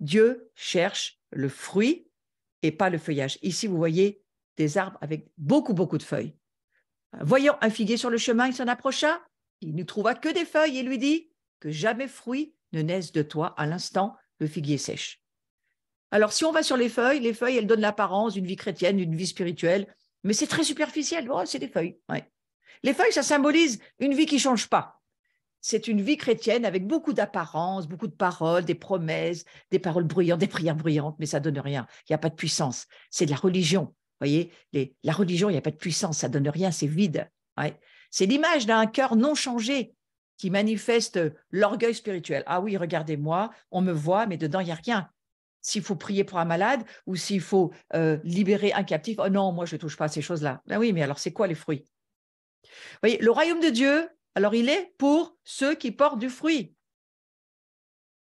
Dieu cherche le fruit et pas le feuillage. Ici, vous voyez des arbres avec beaucoup, beaucoup de feuilles. Voyant un figuier sur le chemin, il s'en approcha, il ne trouva que des feuilles et lui dit que jamais fruit ne naisse de toi. À l'instant, le figuier sèche. Alors, si on va sur les feuilles, elles donnent l'apparence d'une vie chrétienne, d'une vie spirituelle, mais c'est très superficiel. Oh, c'est des feuilles. Ouais. Les feuilles, ça symbolise une vie qui ne change pas. C'est une vie chrétienne avec beaucoup d'apparence, beaucoup de paroles, des promesses, des paroles bruyantes, des prières bruyantes, mais ça ne donne rien. Il n'y a pas de puissance. C'est de la religion. Vous voyez, la religion, il n'y a pas de puissance, ça ne donne rien, c'est vide. Ouais. C'est l'image d'un cœur non changé qui manifeste l'orgueil spirituel. Ah oui, regardez-moi, on me voit, mais dedans, il n'y a rien. S'il faut prier pour un malade ou s'il faut libérer un captif, oh non, moi, je ne touche pas à ces choses-là. Ben oui, mais alors, c'est quoi les fruits? Vous voyez, le royaume de Dieu, alors il est pour ceux qui portent du fruit.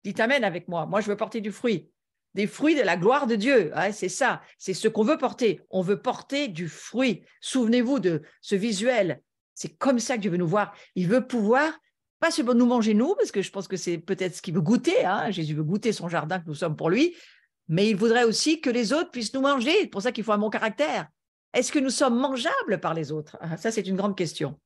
Dites amen avec moi. Moi, je veux porter du fruit. Des fruits de la gloire de Dieu. Ouais, c'est ça. C'est ce qu'on veut porter. On veut porter du fruit. Souvenez-vous de ce visuel. C'est comme ça que Dieu veut nous voir. Il veut pouvoir, pas seulement nous manger nous, parce que je pense que c'est peut-être ce qu'il veut goûter. Hein. Jésus veut goûter son jardin que nous sommes pour lui. Mais il voudrait aussi que les autres puissent nous manger. C'est pour ça qu'il faut un bon caractère. Est-ce que nous sommes mangeables par les autres? Ça, c'est une grande question.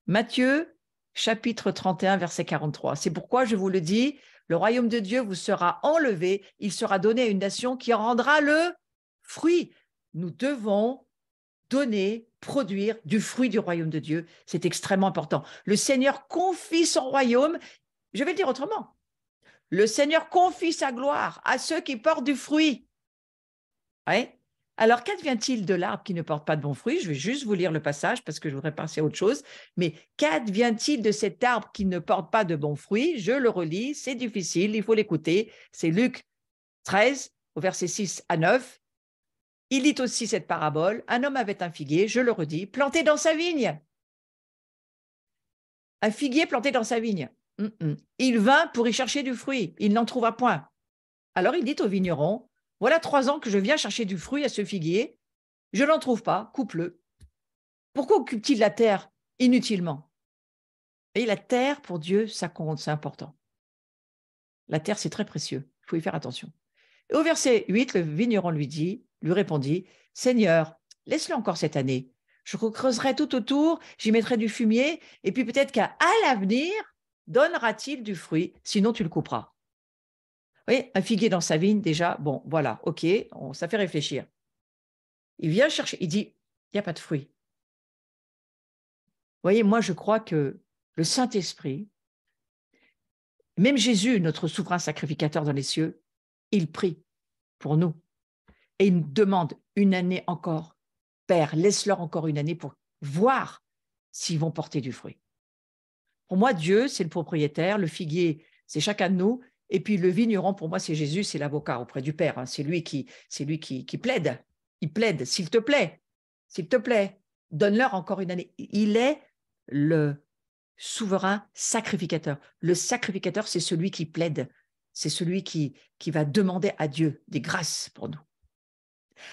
Matthieu, chapitre 31, verset 43. C'est pourquoi je vous le dis, le royaume de Dieu vous sera enlevé, il sera donné à une nation qui en rendra le fruit. Nous devons donner, produire du fruit du royaume de Dieu. C'est extrêmement important. Le Seigneur confie son royaume, je vais le dire autrement. Le Seigneur confie sa gloire à ceux qui portent du fruit. Ouais. Alors, qu'advient-il de l'arbre qui ne porte pas de bons fruits? Je vais juste vous lire le passage parce que je voudrais passer à autre chose. Mais qu'advient-il de cet arbre qui ne porte pas de bons fruits? Je le relis, c'est difficile, il faut l'écouter. C'est Luc 13, au verset 6 à 9. Il dit aussi cette parabole. Un homme avait un figuier, je le redis, planté dans sa vigne. Un figuier planté dans sa vigne. Il vint pour y chercher du fruit. Il n'en trouva point. Alors il dit au vigneron, voilà 3 ans que je viens chercher du fruit à ce figuier. Je n'en trouve pas, coupe-le. Pourquoi occupe-t-il la terre inutilement? Et la terre, pour Dieu, ça compte, c'est important. La terre, c'est très précieux, il faut y faire attention. Et au verset 8, le vigneron lui répondit, Seigneur, laisse-le encore cette année. Je creuserai tout autour, j'y mettrai du fumier, et puis peut-être qu'à l'avenir, donnera-t-il du fruit, sinon tu le couperas. Vous voyez, un figuier dans sa vigne, déjà, bon, voilà, ok, ça fait réfléchir. Il vient chercher, il dit, il n'y a pas de fruit. Vous voyez, moi, je crois que le Saint-Esprit, même Jésus, notre souverain sacrificateur dans les cieux, il prie pour nous. Et il nous demande une année encore. Père, laisse-leur encore une année pour voir s'ils vont porter du fruit. Pour moi, Dieu, c'est le propriétaire. Le figuier, c'est chacun de nous. Et puis le vigneron, pour moi, c'est Jésus, c'est l'avocat auprès du Père. Hein. C'est lui qui plaide. Il plaide, s'il te plaît, donne-leur encore une année. Il est le souverain sacrificateur. Le sacrificateur, c'est celui qui plaide. C'est celui qui va demander à Dieu des grâces pour nous.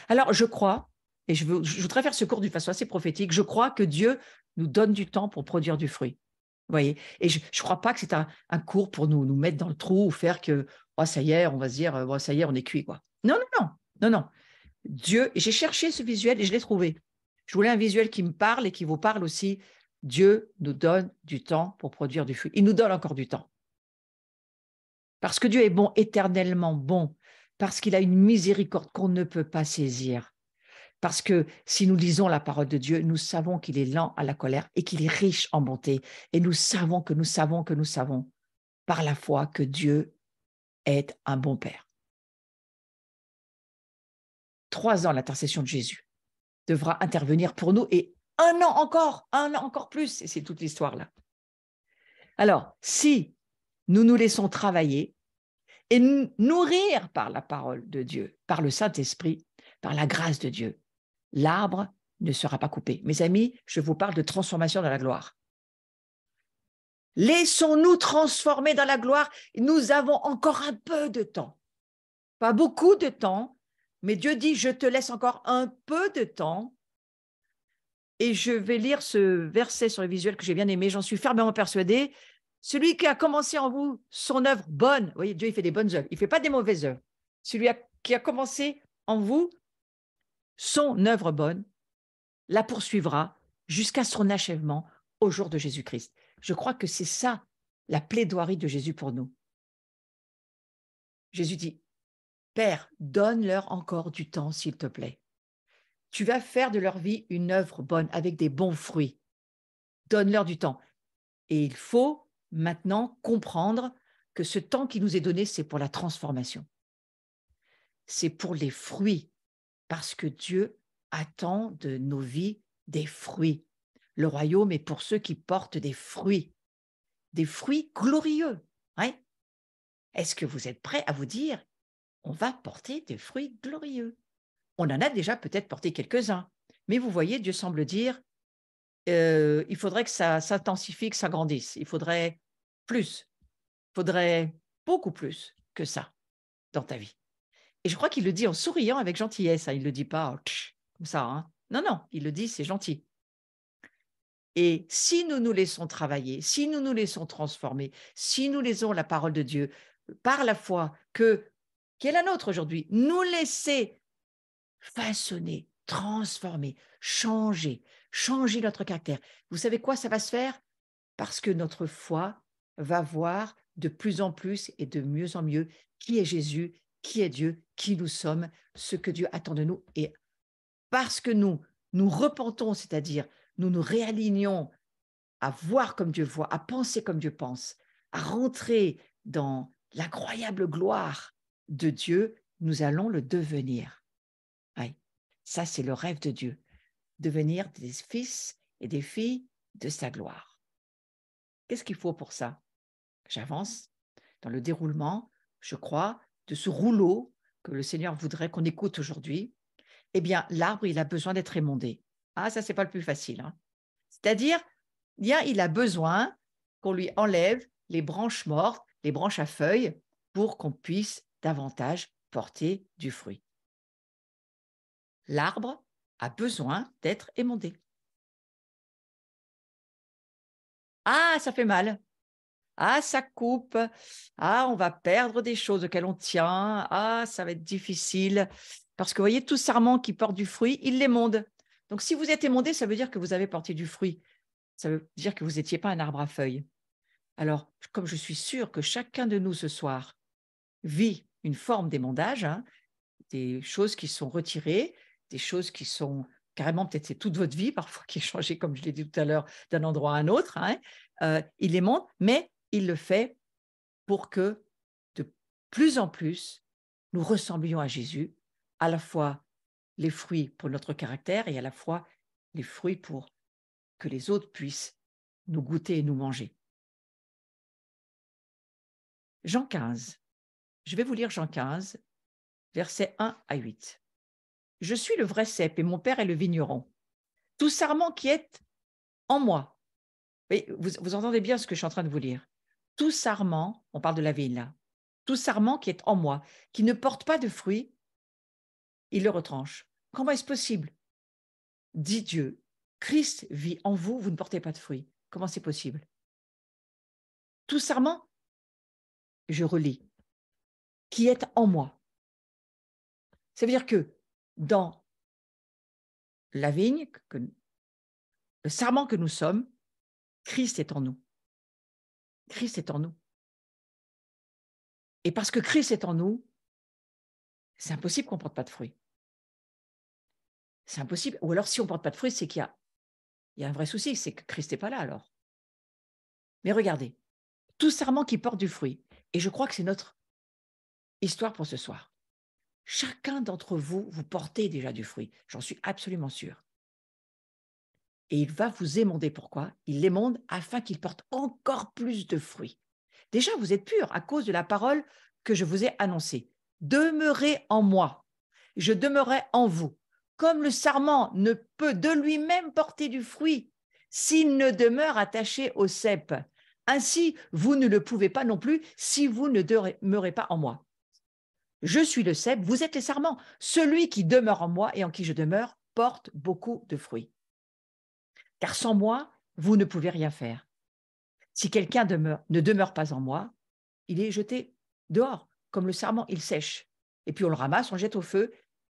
Alors, je crois, et je voudrais faire ce cours d'une façon assez prophétique, je crois que Dieu nous donne du temps pour produire du fruit. Vous voyez? Et je ne crois pas que c'est un cours pour nous mettre dans le trou ou faire que, oh, ça y est, on va se dire, oh, ça y est, on est cuit, quoi. Non, non, non, non, non. Dieu, j'ai cherché ce visuel et je l'ai trouvé. Je voulais un visuel qui me parle et qui vous parle aussi. Dieu nous donne du temps pour produire du fruit. Il nous donne encore du temps. Parce que Dieu est bon, éternellement bon. Parce qu'il a une miséricorde qu'on ne peut pas saisir. Parce que si nous lisons la parole de Dieu, nous savons qu'il est lent à la colère et qu'il est riche en bonté. Et nous savons par la foi que Dieu est un bon Père. 3 ans, l'intercession de Jésus devra intervenir pour nous et un an encore plus. Et c'est toute l'histoire là. Alors, si nous nous laissons travailler et nourrir par la parole de Dieu, par le Saint-Esprit, par la grâce de Dieu, l'arbre ne sera pas coupé. Mes amis, je vous parle de transformation dans la gloire. Laissons-nous transformer dans la gloire. Nous avons encore un peu de temps. Pas beaucoup de temps, mais Dieu dit, je te laisse encore un peu de temps. Et je vais lire ce verset sur le visuel que j'ai bien aimé. J'en suis fermement persuadée. Celui qui a commencé en vous son œuvre bonne, vous voyez, Dieu, il fait des bonnes œuvres, il ne fait pas des mauvaises œuvres. Qui a commencé en vous son œuvre bonne, la poursuivra jusqu'à son achèvement au jour de Jésus-Christ. Je crois que c'est ça la plaidoirie de Jésus pour nous. Jésus dit, Père, donne-leur encore du temps, s'il te plaît. Tu vas faire de leur vie une œuvre bonne avec des bons fruits. Donne-leur du temps. Et il faut maintenant comprendre que ce temps qui nous est donné, c'est pour la transformation. C'est pour les fruits, parce que Dieu attend de nos vies des fruits. Le royaume est pour ceux qui portent des fruits glorieux. Ouais. Est-ce que vous êtes prêts à vous dire, on va porter des fruits glorieux? On en a déjà peut-être porté quelques-uns, mais vous voyez, Dieu semble dire, il faudrait que ça s'intensifie, que ça grandisse. Il faudrait plus, il faudrait beaucoup plus que ça dans ta vie. Et je crois qu'il le dit en souriant avec gentillesse, hein. Il ne le dit pas comme ça. Hein. Non, non, il le dit, c'est gentil. Et si nous nous laissons travailler, si nous nous laissons transformer, si nous laissons la parole de Dieu par la foi qui est la nôtre aujourd'hui, nous laisser façonner, transformer, changer notre caractère. Vous savez quoi, ça va se faire? Parce que notre foi va voir de plus en plus et de mieux en mieux qui est Jésus, qui est Dieu, qui nous sommes, ce que Dieu attend de nous. Et parce que nous repentons, c'est-à-dire nous nous réalignons à voir comme Dieu voit, à penser comme Dieu pense, à rentrer dans l'incroyable gloire de Dieu, nous allons le devenir. Ouais. Ça, c'est le rêve de Dieu, devenir des fils et des filles de sa gloire. Qu'est-ce qu'il faut pour ça? J'avance dans le déroulement, je crois, de ce rouleau que le Seigneur voudrait qu'on écoute aujourd'hui. Eh bien, l'arbre, il a besoin d'être émondé. Ah, ça, c'est pas le plus facile. Hein. C'est-à-dire, il a besoin qu'on lui enlève les branches mortes, les branches à feuilles, pour qu'on puisse davantage porter du fruit. L'arbre a besoin d'être émondé. Ah, ça fait mal. Ah, ça coupe. Ah, on va perdre des choses auxquelles on tient. Ah, ça va être difficile. Parce que vous voyez, tout sarment qui porte du fruit, il l'émonde. Donc, si vous êtes émondé, ça veut dire que vous avez porté du fruit. Ça veut dire que vous n'étiez pas un arbre à feuilles. Alors, comme je suis sûre que chacun de nous ce soir vit une forme d'émondage, hein, des choses qui sont retirées, des choses qui sont carrément, peut-être c'est toute votre vie, parfois qui est changée, comme je l'ai dit tout à l'heure, d'un endroit à un autre, hein, il émonde, mais il le fait pour que de plus en plus, nous ressemblions à Jésus, à la fois les fruits pour notre caractère et à la fois les fruits pour que les autres puissent nous goûter et nous manger. Jean 15. Je vais vous lire Jean 15, versets 1 à 8. Je suis le vrai cep et mon père est le vigneron. Tout sarment qui est en moi. Vous entendez bien ce que je suis en train de vous lire. Tout sarment, on parle de la vigne là, tout sarment qui est en moi, qui ne porte pas de fruits, il le retranche. Comment est-ce possible? Dit Dieu, Christ vit en vous, vous ne portez pas de fruits. Comment c'est possible? Tout sarment, je relis, qui est en moi. Ça veut dire que dans la vigne, le sarment que nous sommes, Christ est en nous. Christ est en nous. Et parce que Christ est en nous, c'est impossible qu'on ne porte pas de fruits. C'est impossible. Ou alors, si on ne porte pas de fruits, c'est qu'il y a un vrai souci, c'est que Christ n'est pas là alors. Mais regardez, tout sarment qui porte du fruit, et je crois que c'est notre histoire pour ce soir. Chacun d'entre vous, vous portez déjà du fruit, j'en suis absolument sûre. Et il va vous émonder. Pourquoi? Il l'émonde afin qu'il porte encore plus de fruits. Déjà, vous êtes purs à cause de la parole que je vous ai annoncée. Demeurez en moi, je demeurerai en vous. Comme le sarment ne peut de lui-même porter du fruit s'il ne demeure attaché au cep, ainsi vous ne le pouvez pas non plus si vous ne demeurez pas en moi. Je suis le cep, vous êtes les sarments. Celui qui demeure en moi et en qui je demeure porte beaucoup de fruits. Car sans moi, vous ne pouvez rien faire. Si quelqu'un ne demeure pas en moi, il est jeté dehors, comme le sarment, il sèche. Et puis on le ramasse, on le jette au feu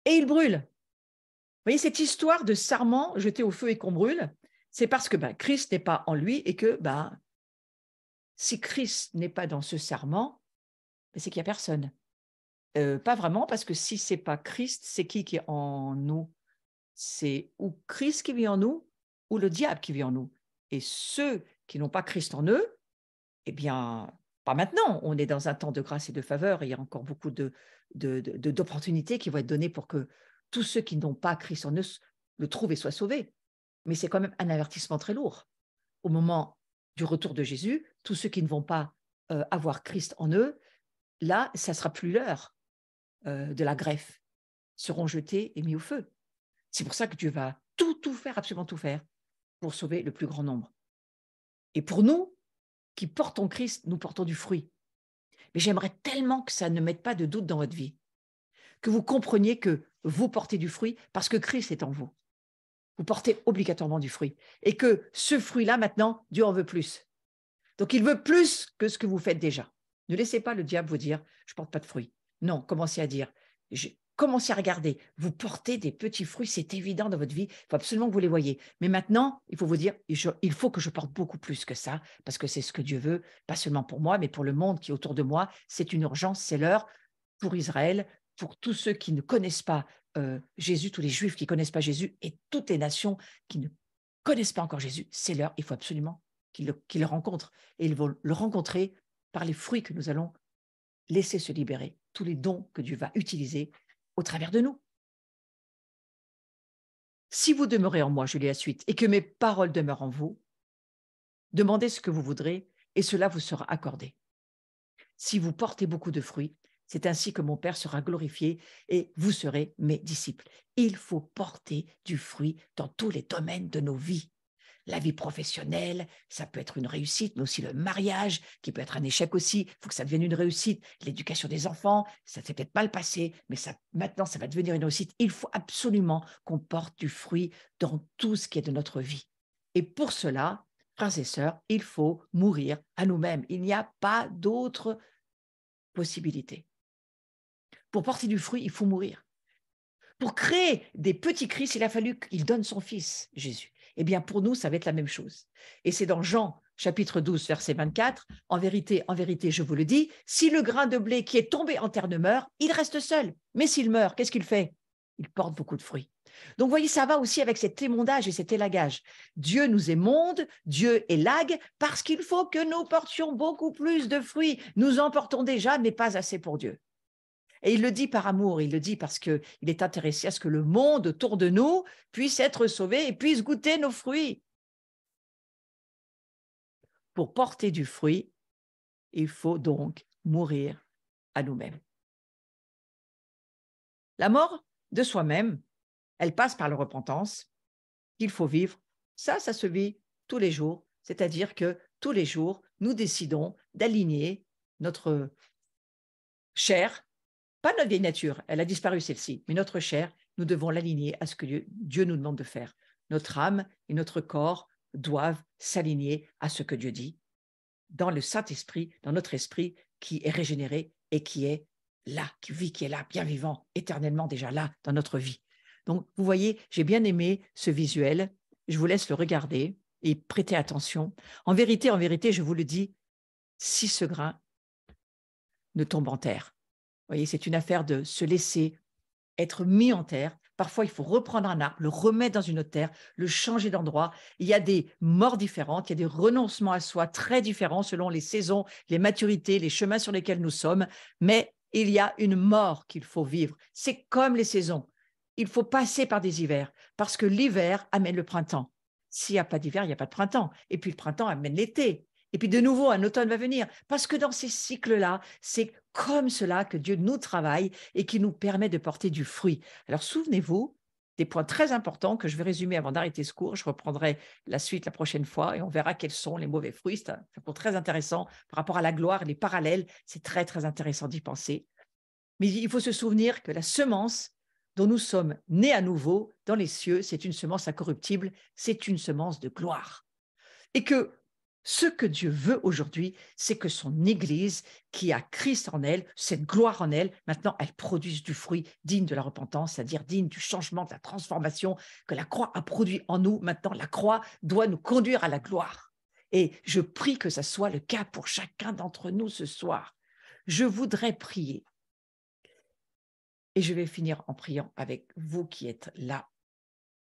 et il brûle. Vous voyez, cette histoire de sarment jeté au feu et qu'on brûle, c'est parce que Christ n'est pas en lui et que si Christ n'est pas dans ce sarment, c'est qu'il n'y a personne. Pas vraiment, parce que si ce n'est pas Christ, c'est qui est en nous? C'est ou Christ qui vit en nous, ou le diable qui vit en nous. Et ceux qui n'ont pas Christ en eux, eh bien, pas maintenant. On est dans un temps de grâce et de faveur. Et il y a encore beaucoup d'opportunités qui vont être données pour que tous ceux qui n'ont pas Christ en eux le trouvent et soient sauvés. Mais c'est quand même un avertissement très lourd. Au moment du retour de Jésus, tous ceux qui ne vont pas avoir Christ en eux, là, ça ne sera plus l'heure de la greffe, seront jetés et mis au feu. C'est pour ça que Dieu va tout faire, absolument tout faire, pour sauver le plus grand nombre. Et pour nous, qui portons Christ, nous portons du fruit. Mais j'aimerais tellement que ça ne mette pas de doute dans votre vie, que vous compreniez que vous portez du fruit parce que Christ est en vous. Vous portez obligatoirement du fruit. Et que ce fruit-là, maintenant, Dieu en veut plus. Donc, il veut plus que ce que vous faites déjà. Ne laissez pas le diable vous dire « je ne porte pas de fruits ». Non, commencez à dire « commencez à regarder, vous portez des petits fruits, c'est évident dans votre vie, il faut absolument que vous les voyez. Mais maintenant, il faut vous dire « il faut que je porte beaucoup plus que ça, parce que c'est ce que Dieu veut, pas seulement pour moi, mais pour le monde qui est autour de moi. C'est une urgence, c'est l'heure pour Israël, pour tous ceux qui ne connaissent pas Jésus, tous les Juifs qui ne connaissent pas Jésus et toutes les nations qui ne connaissent pas encore Jésus, c'est l'heure, il faut absolument qu'ils le rencontrent. Et ils vont le rencontrer par les fruits que nous allons laisser se libérer, tous les dons que Dieu va utiliser au travers de nous. Si vous demeurez en moi, je lis la suite, et que mes paroles demeurent en vous, demandez ce que vous voudrez, et cela vous sera accordé. Si vous portez beaucoup de fruits, c'est ainsi que mon Père sera glorifié et vous serez mes disciples. Il faut porter du fruit dans tous les domaines de nos vies. La vie professionnelle, ça peut être une réussite, mais aussi le mariage, qui peut être un échec aussi. Il faut que ça devienne une réussite. L'éducation des enfants, ça s'est peut-être mal passé, mais maintenant, ça va devenir une réussite. Il faut absolument qu'on porte du fruit dans tout ce qui est de notre vie. Et pour cela, frères et sœurs, il faut mourir à nous-mêmes. Il n'y a pas d'autre possibilité. Pour porter du fruit, il faut mourir. Pour créer des petits Christ, il a fallu qu'il donne son fils, Jésus. Eh bien, pour nous, ça va être la même chose. Et c'est dans Jean, chapitre 12, verset 24, « En vérité, je vous le dis, si le grain de blé qui est tombé en terre ne meurt, il reste seul. Mais s'il meurt, qu'est-ce qu'il fait? Il porte beaucoup de fruits. » Donc, vous voyez, ça va aussi avec cet émondage et cet élagage. Dieu nous émonde, Dieu élague, parce qu'il faut que nous portions beaucoup plus de fruits. Nous en portons déjà, mais pas assez pour Dieu. Et il le dit par amour, il le dit parce qu'il est intéressé à ce que le monde autour de nous puisse être sauvé et puisse goûter nos fruits. Pour porter du fruit, il faut donc mourir à nous-mêmes. La mort de soi-même, elle passe par la repentance qu'il faut vivre. Ça se vit tous les jours, c'est-à-dire que tous les jours, nous décidons d'aligner notre chair. Pas notre vieille nature, elle a disparu celle-ci, mais notre chair, nous devons l'aligner à ce que Dieu nous demande de faire. Notre âme et notre corps doivent s'aligner à ce que Dieu dit dans le Saint-Esprit, dans notre esprit qui est régénéré et qui est là, qui vit, qui est là, bien vivant, éternellement déjà là dans notre vie. Donc, vous voyez, j'ai bien aimé ce visuel. Je vous laisse le regarder et prêter attention. En vérité, je vous le dis, si ce grain ne tombe en terre, vous voyez, c'est une affaire de se laisser être mis en terre. Parfois, il faut reprendre un arbre, le remettre dans une autre terre, le changer d'endroit. Il y a des morts différentes, il y a des renoncements à soi très différents selon les saisons, les maturités, les chemins sur lesquels nous sommes. Mais il y a une mort qu'il faut vivre. C'est comme les saisons. Il faut passer par des hivers parce que l'hiver amène le printemps. S'il n'y a pas d'hiver, il n'y a pas de printemps. Et puis le printemps amène l'été. Et puis de nouveau, un automne va venir. Parce que dans ces cycles-là, c'est comme cela que Dieu nous travaille et qui nous permet de porter du fruit. Alors souvenez-vous des points très importants que je vais résumer avant d'arrêter ce cours. Je reprendrai la suite la prochaine fois et on verra quels sont les mauvais fruits. C'est un point très intéressant par rapport à la gloire, les parallèles. C'est très, très intéressant d'y penser. Mais il faut se souvenir que la semence dont nous sommes nés à nouveau dans les cieux, c'est une semence incorruptible, c'est une semence de gloire. Et que Ce que Dieu veut aujourd'hui, c'est que son Église, qui a Christ en elle, cette gloire en elle, maintenant, elle produise du fruit digne de la repentance, c'est-à-dire digne du changement, de la transformation que la croix a produit en nous. Maintenant, la croix doit nous conduire à la gloire. Et je prie que ça soit le cas pour chacun d'entre nous ce soir. Je voudrais prier. Et je vais finir en priant avec vous qui êtes là,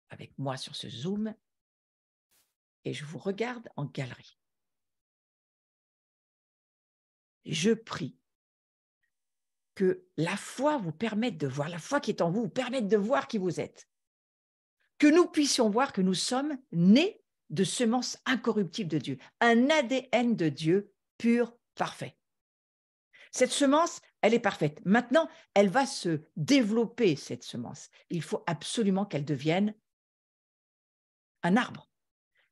avec moi sur ce Zoom. Et je vous regarde en galerie. Je prie que la foi vous permette de voir, la foi qui est en vous vous permette de voir qui vous êtes. Que nous puissions voir que nous sommes nés de semences incorruptibles de Dieu, un ADN de Dieu pur, parfait. Cette semence, elle est parfaite. Maintenant, elle va se développer, cette semence. Il faut absolument qu'elle devienne un arbre.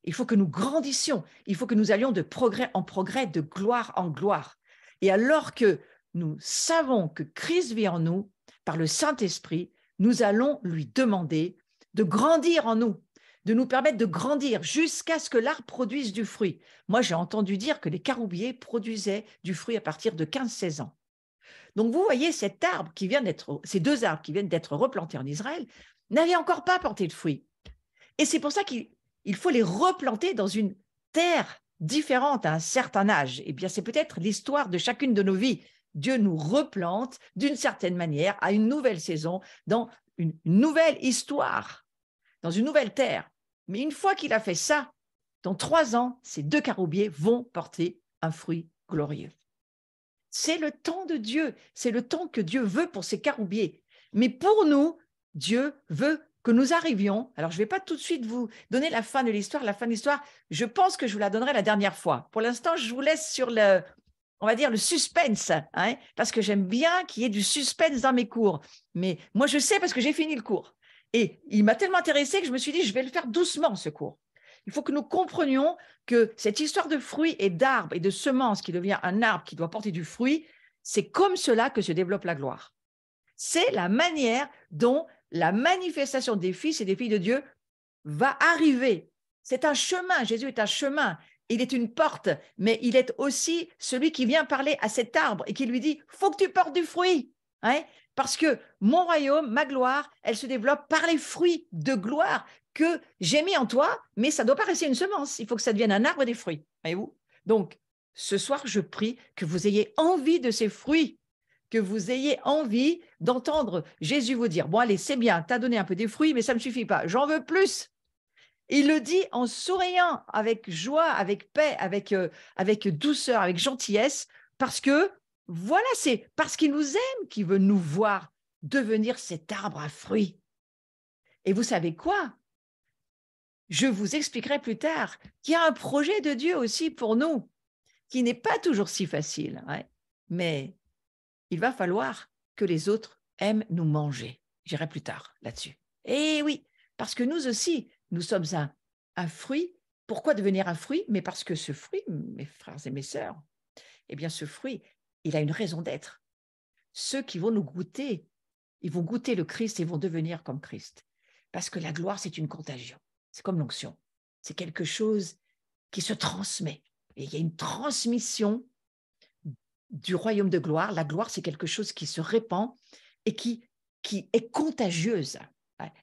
Il faut que nous grandissions. Il faut que nous allions de progrès en progrès, de gloire en gloire. Et alors que nous savons que Christ vit en nous, par le Saint-Esprit, nous allons lui demander de grandir en nous, de nous permettre de grandir jusqu'à ce que l'arbre produise du fruit. Moi, j'ai entendu dire que les caroubiers produisaient du fruit à partir de 15-16 ans. Donc, vous voyez, ces deux arbres qui viennent d'être replantés en Israël n'avaient encore pas porté de fruits. Et c'est pour ça qu'il faut les replanter dans une terre différente à un certain âge. Eh bien, c'est peut-être l'histoire de chacune de nos vies. Dieu nous replante d'une certaine manière à une nouvelle saison, dans une nouvelle histoire, dans une nouvelle terre. Mais une fois qu'il a fait ça, dans 3 ans, ces 2 caroubiers vont porter un fruit glorieux. C'est le temps de Dieu, c'est le temps que Dieu veut pour ces caroubiers. Mais pour nous, Dieu veut que nous arrivions. Alors, je ne vais pas tout de suite vous donner la fin de l'histoire. La fin de l'histoire, je pense que je vous la donnerai la dernière fois. Pour l'instant, je vous laisse sur on va dire, le suspense, hein, parce que j'aime bien qu'il y ait du suspense dans mes cours. Mais moi, je sais parce que j'ai fini le cours. Et il m'a tellement intéressé que je me suis dit, je vais le faire doucement, ce cours. Il faut que nous comprenions que cette histoire de fruits et d'arbres et de semences qui devient un arbre qui doit porter du fruit, c'est comme cela que se développe la gloire. C'est la manière dont la manifestation des fils et des filles de Dieu va arriver. C'est un chemin. Jésus est un chemin. Il est une porte, mais il est aussi celui qui vient parler à cet arbre et qui lui dit, faut que tu portes du fruit. Hein, parce que mon royaume, ma gloire, elle se développe par les fruits de gloire que j'ai mis en toi, mais ça ne doit pas rester une semence. Il faut que ça devienne un arbre des fruits. Voyez-vous? Donc, ce soir, je prie que vous ayez envie de ces fruits, que vous ayez envie d'entendre Jésus vous dire, bon allez, c'est bien, tu as donné un peu des fruits, mais ça ne me suffit pas, j'en veux plus. Il le dit en souriant, avec joie, avec paix, avec douceur, avec gentillesse, parce que, voilà, c'est parce qu'il nous aime qu'il veut nous voir devenir cet arbre à fruits. Et vous savez quoi? Je vous expliquerai plus tard qu'il y a un projet de Dieu aussi pour nous, qui n'est pas toujours si facile, hein, mais il va falloir que les autres aiment nous manger. J'irai plus tard là-dessus. Et oui, parce que nous aussi, nous sommes un fruit. Pourquoi devenir un fruit? Mais parce que ce fruit, mes frères et mes sœurs, eh bien ce fruit, il a une raison d'être. Ceux qui vont nous goûter, ils vont goûter le Christ et vont devenir comme Christ. Parce que la gloire, c'est une contagion. C'est comme l'onction. C'est quelque chose qui se transmet. Et il y a une transmission du royaume de gloire. La gloire, c'est quelque chose qui se répand et qui est contagieuse.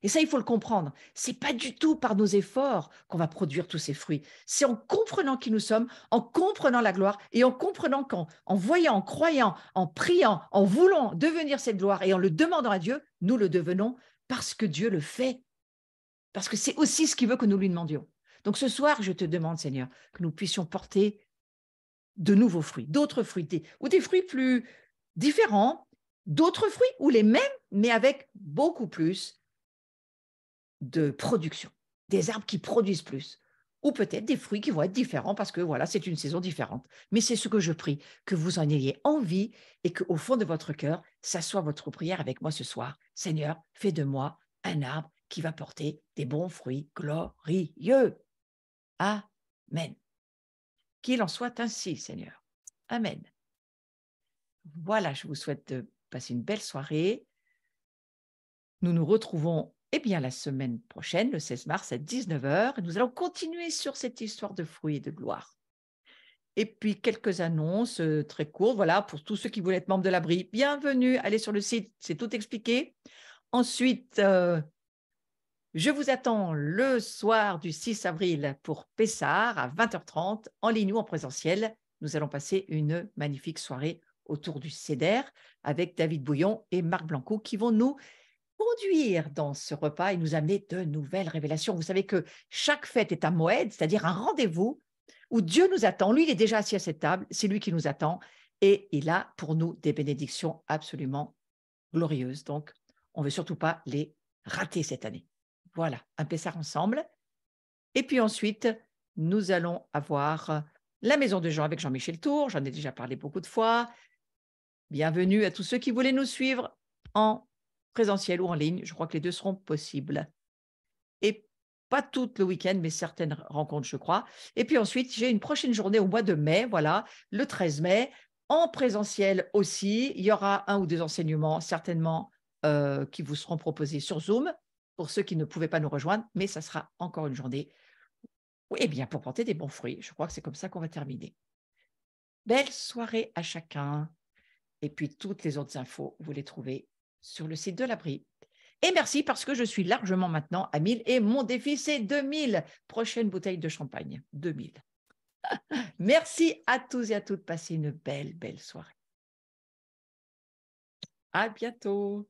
Et ça, il faut le comprendre. Ce n'est pas du tout par nos efforts qu'on va produire tous ces fruits. C'est en comprenant qui nous sommes, en comprenant la gloire et en comprenant qu'en voyant, en croyant, en priant, en voulant devenir cette gloire et en le demandant à Dieu, nous le devenons parce que Dieu le fait. Parce que c'est aussi ce qu'il veut que nous lui demandions. Donc ce soir, je te demande, Seigneur, que nous puissions porter de nouveaux fruits, d'autres fruits, ou des fruits plus différents, d'autres fruits ou les mêmes, mais avec beaucoup plus de production, des arbres qui produisent plus, ou peut-être des fruits qui vont être différents parce que voilà, c'est une saison différente. Mais c'est ce que je prie, que vous en ayez envie et qu'au fond de votre cœur, ça soit votre prière avec moi ce soir. Seigneur, fais de moi un arbre qui va porter des bons fruits glorieux. Amen. Qu'il en soit ainsi, Seigneur. Amen. Voilà, je vous souhaite de passer une belle soirée. Nous nous retrouvons bien, la semaine prochaine, le 16 mars à 19h. Nous allons continuer sur cette histoire de fruits et de gloire. Et puis, quelques annonces très courtes, voilà, pour tous ceux qui voulaient être membres de l'abri. Bienvenue, allez sur le site, c'est tout expliqué. Ensuite, je vous attends le soir du 6 avril pour Pessard à 20h30, en ligne ou en présentiel. Nous allons passer une magnifique soirée autour du CEDER avec David Bouillon et Marc Blanco qui vont nous conduire dans ce repas et nous amener de nouvelles révélations. Vous savez que chaque fête est un moed, c'est-à-dire un rendez-vous où Dieu nous attend. Lui, il est déjà assis à cette table, c'est lui qui nous attend et il a pour nous des bénédictions absolument glorieuses. Donc, on ne veut surtout pas les rater cette année. Voilà, un Pessard ensemble. Et puis ensuite, nous allons avoir la Maison de Jean avec Jean-Michel Tour. J'en ai déjà parlé beaucoup de fois. Bienvenue à tous ceux qui voulaient nous suivre en présentiel ou en ligne. Je crois que les deux seront possibles. Et pas toutes le week-end, mais certaines rencontres, je crois. Et puis ensuite, j'ai une prochaine journée au mois de mai, voilà, le 13 mai, en présentiel aussi. Il y aura un ou deux enseignements certainement qui vous seront proposés sur Zoom pour ceux qui ne pouvaient pas nous rejoindre, mais ça sera encore une journée, eh bien, pour porter des bons fruits. Je crois que c'est comme ça qu'on va terminer. Belle soirée à chacun. Et puis, toutes les autres infos, vous les trouvez sur le site de l'abri. Et merci parce que je suis largement maintenant à 1000 et mon défi, c'est 2000. Prochaine bouteille de champagne, 2000. Merci à tous et à toutes. Passez une belle, belle soirée. À bientôt.